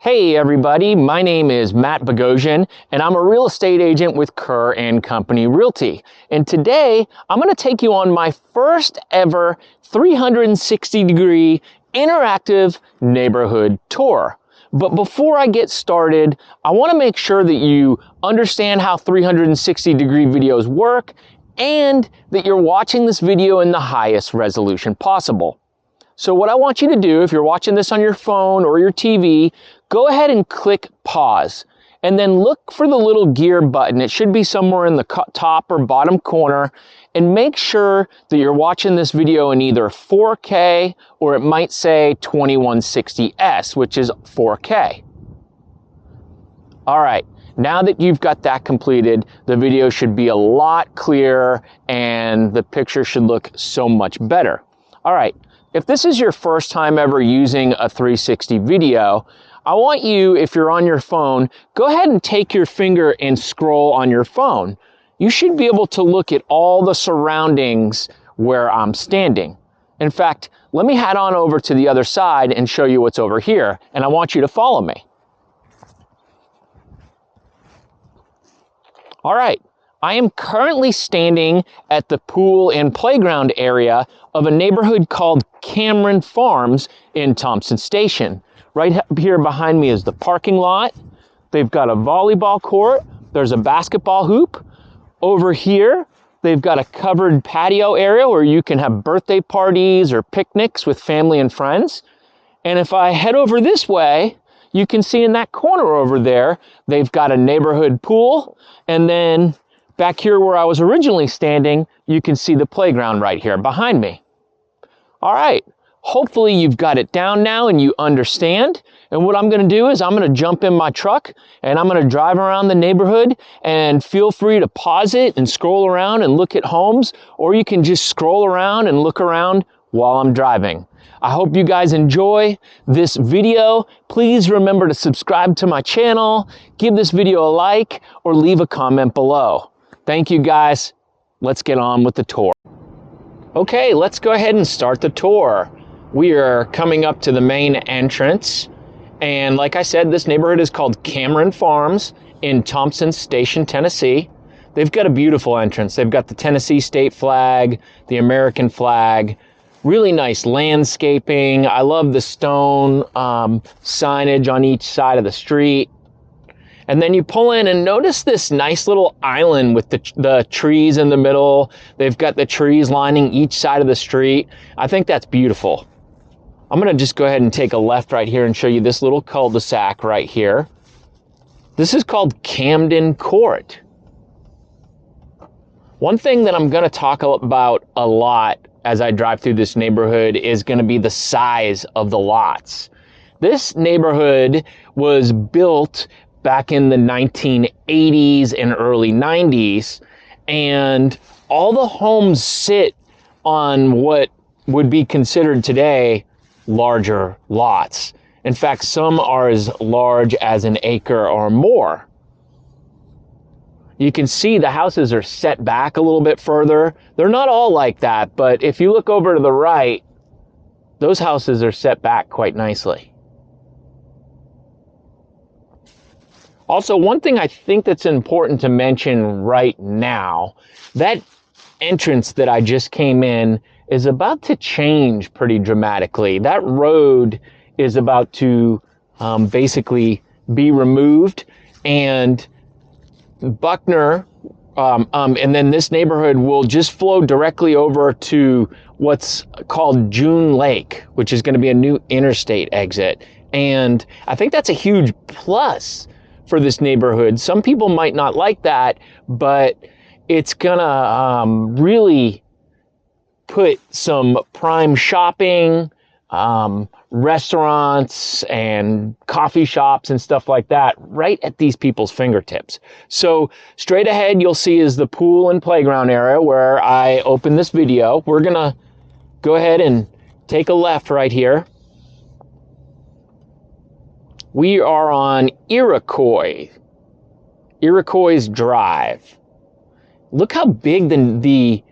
Hey everybody, my name is Matt Bogosian and I'm a real estate agent with Kerr & Company Realty. And today I'm going to take you on my first ever 360-degree interactive neighborhood tour. But before I get started, I want to make sure that you understand how 360-degree videos work and that you're watching this video in the highest resolution possible. So what I want you to do, if you're watching this on your phone or your TV, go ahead and click pause and then look for the little gear button. It should be somewhere in the top or bottom corner, and make sure that you're watching this video in either 4K or it might say 2160s, which is 4K. All right, now that you've got that completed, the video should be a lot clearer and the picture should look so much better. All right. If this is your first time ever using a 360 video, I want you, if you're on your phone, go ahead and take your finger and scroll on your phone. You should be able to look at all the surroundings where I'm standing. In fact, let me head on over to the other side and show you what's over here, and I want you to follow me. All right. I am currently standing at the pool and playground area of a neighborhood called Cameron Farms in Thompson Station. Right here behind me is the parking lot. They've got a volleyball court. There's a basketball hoop. Over here, they've got a covered patio area where you can have birthday parties or picnics with family and friends. And if I head over this way, you can see in that corner over there, they've got a neighborhood pool, and then back here where I was originally standing, you can see the playground right here behind me. All right, hopefully you've got it down now and you understand. And what I'm gonna do is I'm gonna jump in my truck and I'm gonna drive around the neighborhood, and feel free to pause it and scroll around and look at homes, or you can just scroll around and look around while I'm driving. I hope you guys enjoy this video. Please remember to subscribe to my channel, give this video a like, or leave a comment below. Thank you guys. Let's get on with the tour. Okay, let's go ahead and start the tour. We are coming up to the main entrance. And like I said, this neighborhood is called Cameron Farms in Thompson Station, Tennessee. They've got a beautiful entrance. They've got the Tennessee state flag, the American flag, really nice landscaping. I love the stone signage on each side of the street. And then you pull in and notice this nice little island with the trees in the middle. They've got the trees lining each side of the street. I think that's beautiful. I'm going to just go ahead and take a left right here and show you this little cul-de-sac right here. This is called Camden Court. One thing that I'm going to talk about a lot as I drive through this neighborhood is going to be the size of the lots. This neighborhood was built back in the 1980s and early 90s, and all the homes sit on what would be considered today larger lots. In fact, some are as large as an acre or more. You can see the houses are set back a little bit further. They're not all like that, but if you look over to the right, those houses are set back quite nicely. Also, one thing I think that's important to mention right now, that entrance that I just came in is about to change pretty dramatically. That road is about to basically be removed, and Buckner, and then this neighborhood will just flow directly over to what's called June Lake, which is going to be a new interstate exit. And I think that's a huge plus for this neighborhood. Some people might not like that, but it's gonna really put some prime shopping, restaurants and coffee shops and stuff like that right at these people's fingertips. So straight ahead you'll see is the pool and playground area where I opened this video. We're gonna go ahead and take a left right here. We are on Iroquois Drive. Look how big the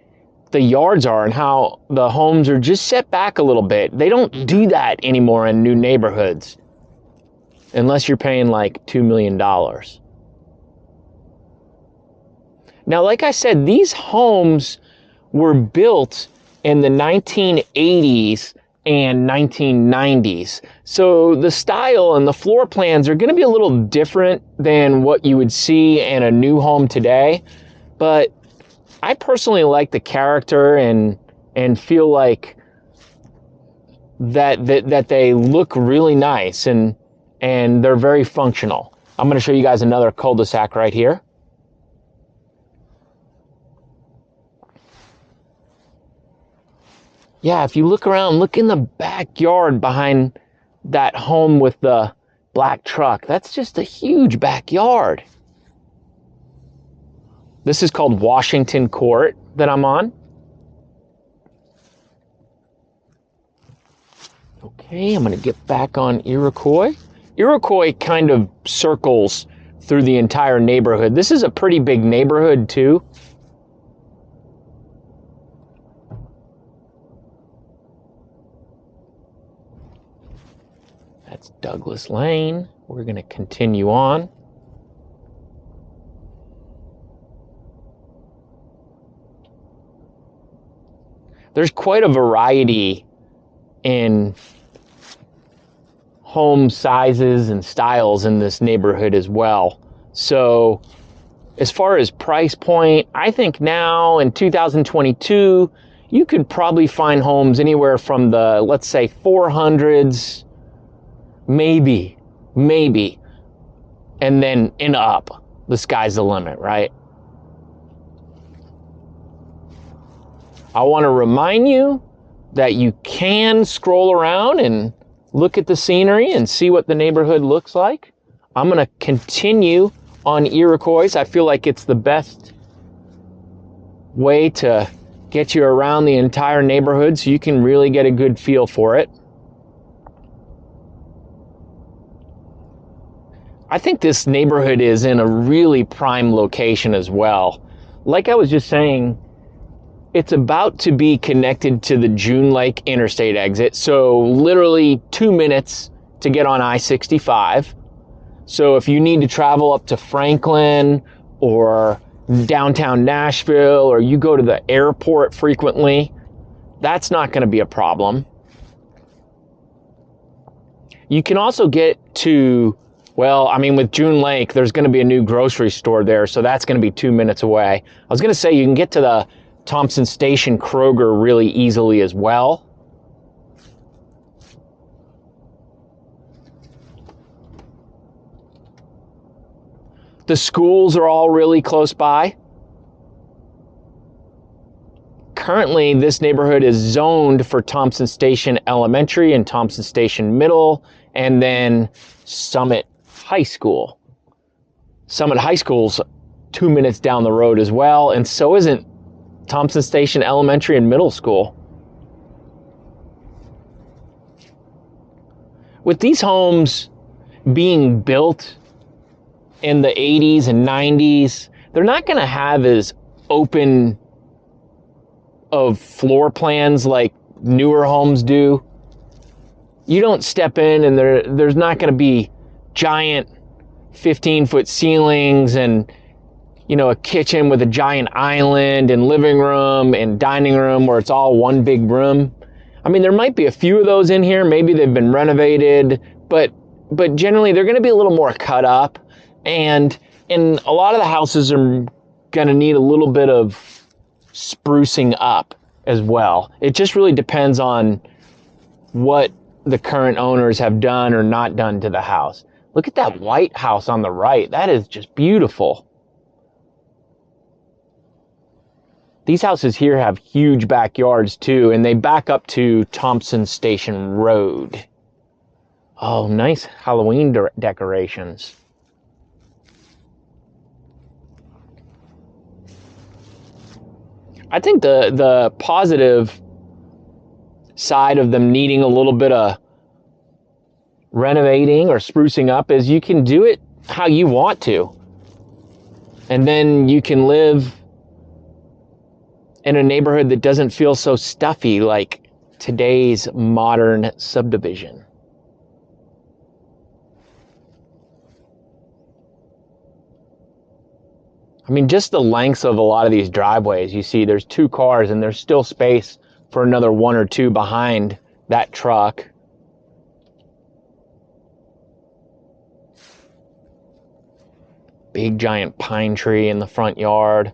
yards are and how the homes are just set back a little bit. They don't do that anymore in new neighborhoods. unless you're paying like $2 million. Now, like I said, these homes were built in the 1980s and 1990s. So the style and the floor plans are going to be a little different than what you would see in a new home today. But I personally like the character and feel like that they look really nice and they're very functional. I'm going to show you guys another cul-de-sac right here. Yeah, if you look around, look in the backyard behind that home with the black truck. That's just a huge backyard. This is called Washington Court that I'm on. Okay, I'm going to get back on Iroquois. Iroquois kind of circles through the entire neighborhood. This is a pretty big neighborhood too. That's Douglas Lane. We're going to continue on. There's quite a variety in home sizes and styles in this neighborhood as well. So as far as price point, I think now in 2022, you could probably find homes anywhere from the, let's say, 400s, maybe, and then and up. The sky's the limit, right? I want to remind you that you can scroll around and look at the scenery and see what the neighborhood looks like. I'm going to continue on Iroquois. I feel like it's the best way to get you around the entire neighborhood so you can really get a good feel for it. I think this neighborhood is in a really prime location as well. Like I was just saying, it's about to be connected to the June Lake Interstate exit. So literally 2 minutes to get on I-65. So if you need to travel up to Franklin or downtown Nashville, or you go to the airport frequently, that's not going to be a problem. You can also get to, well, I mean, with June Lake, there's going to be a new grocery store there, so that's going to be 2 minutes away. I was going to say you can get to the Thompson Station Kroger really easily as well. The schools are all really close by. Currently, this neighborhood is zoned for Thompson Station Elementary and Thompson Station Middle, and then Summit High School. Summit High School's 2 minutes down the road as well, and so isn't Thompson Station Elementary and Middle School. With these homes being built in the 80s and 90s, they're not going to have as open of floor plans like newer homes do. You don't step in and there's not going to be giant 15-foot ceilings and, you know, a kitchen with a giant island and living room and dining room where it's all one big room. I mean, there might be a few of those in here. Maybe they've been renovated, but generally they're going to be a little more cut up. And a lot of the houses are going to need a little bit of sprucing up as well. It just really depends on what the current owners have done or not done to the house. Look at that white house on the right. That is just beautiful. These houses here have huge backyards too, and they back up to Thompson Station Road. Oh, nice Halloween decorations. I think the positive side of them needing a little bit of renovating or sprucing up is you can do it how you want to. And then you can live in a neighborhood that doesn't feel so stuffy like today's modern subdivision. I mean, just the lengths of a lot of these driveways, you see there's 2 cars and there's still space for another 1 or 2 behind that truck. Big giant pine tree in the front yard.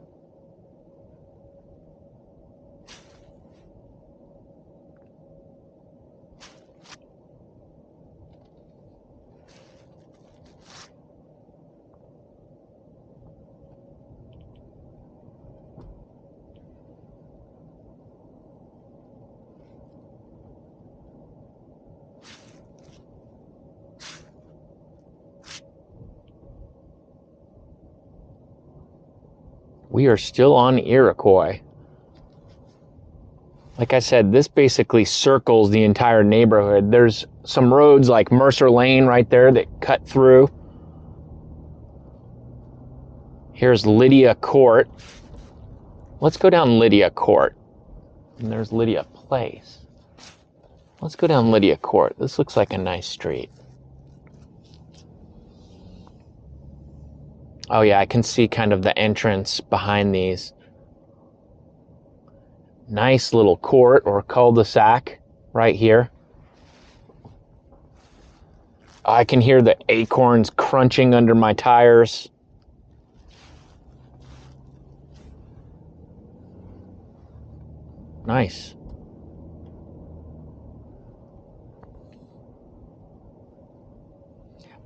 We are still on Iroquois. Like I said, this basically circles the entire neighborhood. There's some roads like Mercer Lane right there that cut through. Here's Lydia Court. Let's go down Lydia Court. And there's Lydia Place. Let's go down Lydia Court. This looks like a nice street. Oh yeah, I can see kind of the entrance behind these. Nice little court or cul-de-sac right here. I can hear the acorns crunching under my tires. Nice.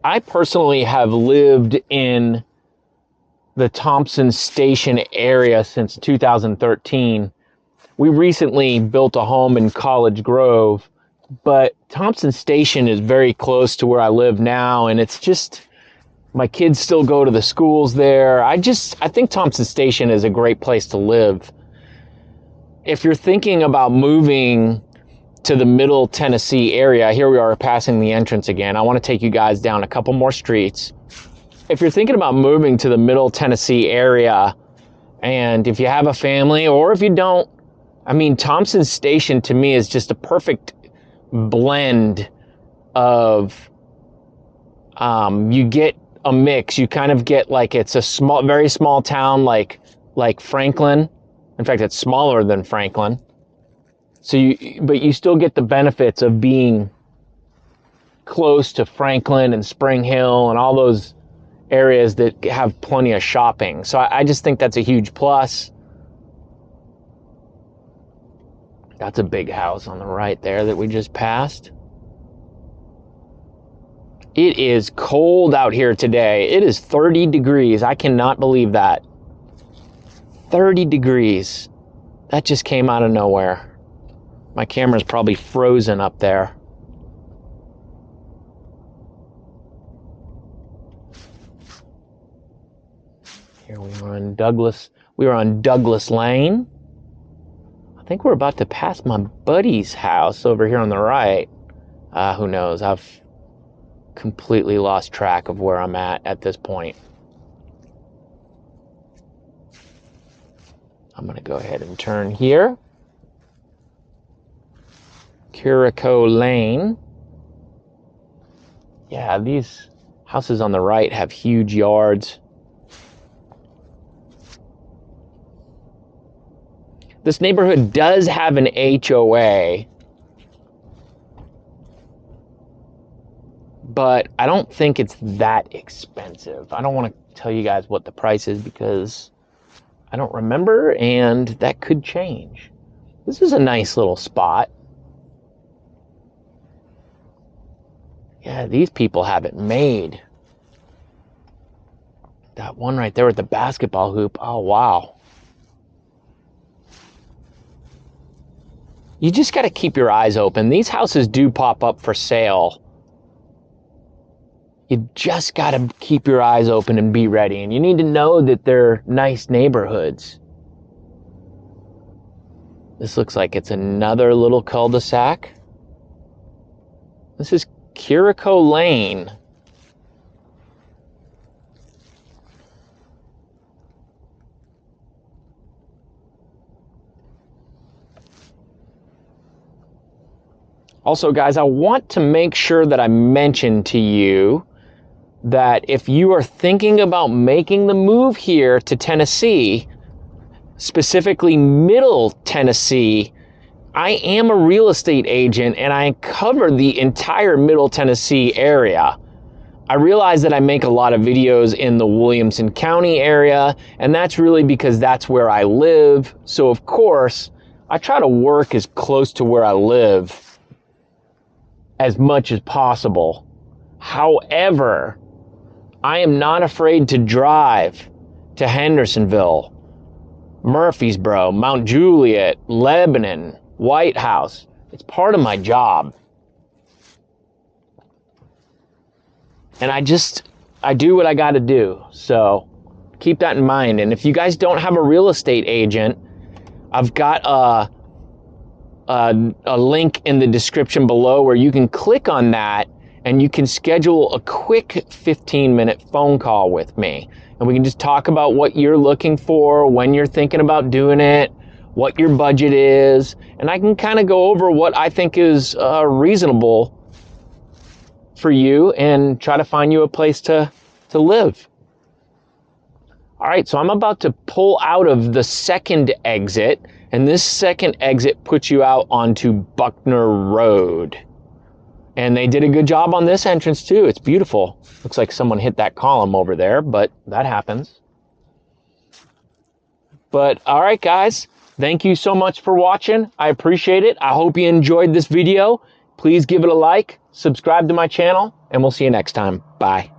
I personally have lived in the Thompson Station area since 2013. We recently built a home in College Grove, but Thompson Station is very close to where I live now, and it's just, my kids still go to the schools there. I think Thompson Station is a great place to live. If you're thinking about moving to the Middle Tennessee area, here we are passing the entrance again. I want to take you guys down a couple more streets. If you're thinking about moving to the Middle Tennessee area, and if you have a family, or if you don't, I mean, Thompson Station to me is just a perfect blend of, you get a mix. You kind of get like, it's a small, very small town like Franklin. In fact, it's smaller than Franklin. So but you still get the benefits of being close to Franklin and Spring Hill and all those areas that have plenty of shopping. So I just think that's a huge plus. That's a big house on the right there that we just passed. It is cold out here today. It is 30 degrees. I cannot believe that. 30 degrees. That just came out of nowhere. My camera's probably frozen up there. Here we are on Douglas. We are on Douglas Lane. I think we're about to pass my buddy's house over here on the right. Who knows? I've completely lost track of where I'm at this point. I'm going to go ahead and turn here. Curico Lane. Yeah, these houses on the right have huge yards. This neighborhood does have an HOA, but I don't think it's that expensive. I don't want to tell you guys what the price is because I don't remember, and that could change. This is a nice little spot. Yeah, these people have it made. That one right there with the basketball hoop. Oh, wow. You just got to keep your eyes open. These houses do pop up for sale. You just got to keep your eyes open and be ready. And you need to know that they're nice neighborhoods. This looks like it's another little cul-de-sac. This is Curico Lane. Also, guys, I want to make sure that I mention to you that if you are thinking about making the move here to Tennessee, specifically Middle Tennessee, I am a real estate agent and I cover the entire Middle Tennessee area. I realize that I make a lot of videos in the Williamson County area, and that's really because that's where I live. So of course, I try to work as close to where I live as much as possible. However, I am not afraid to drive to Hendersonville, Murfreesboro, Mount Juliet, Lebanon, White House. It's part of my job. And I do what I got to do. So keep that in mind. And if you guys don't have a real estate agent, I've got a link in the description below where you can click on that and you can schedule a quick 15-minute phone call with me. And we can just talk about what you're looking for, when you're thinking about doing it, what your budget is. And I can kind of go over what I think is reasonable for you and try to find you a place to live. All right, so I'm about to pull out of the second exit, and this second exit puts you out onto Buckner Road. And they did a good job on this entrance too. It's beautiful. Looks like someone hit that column over there, but that happens. But all right, guys, thank you so much for watching. I appreciate it. I hope you enjoyed this video. Please give it a like, subscribe to my channel, and we'll see you next time. Bye.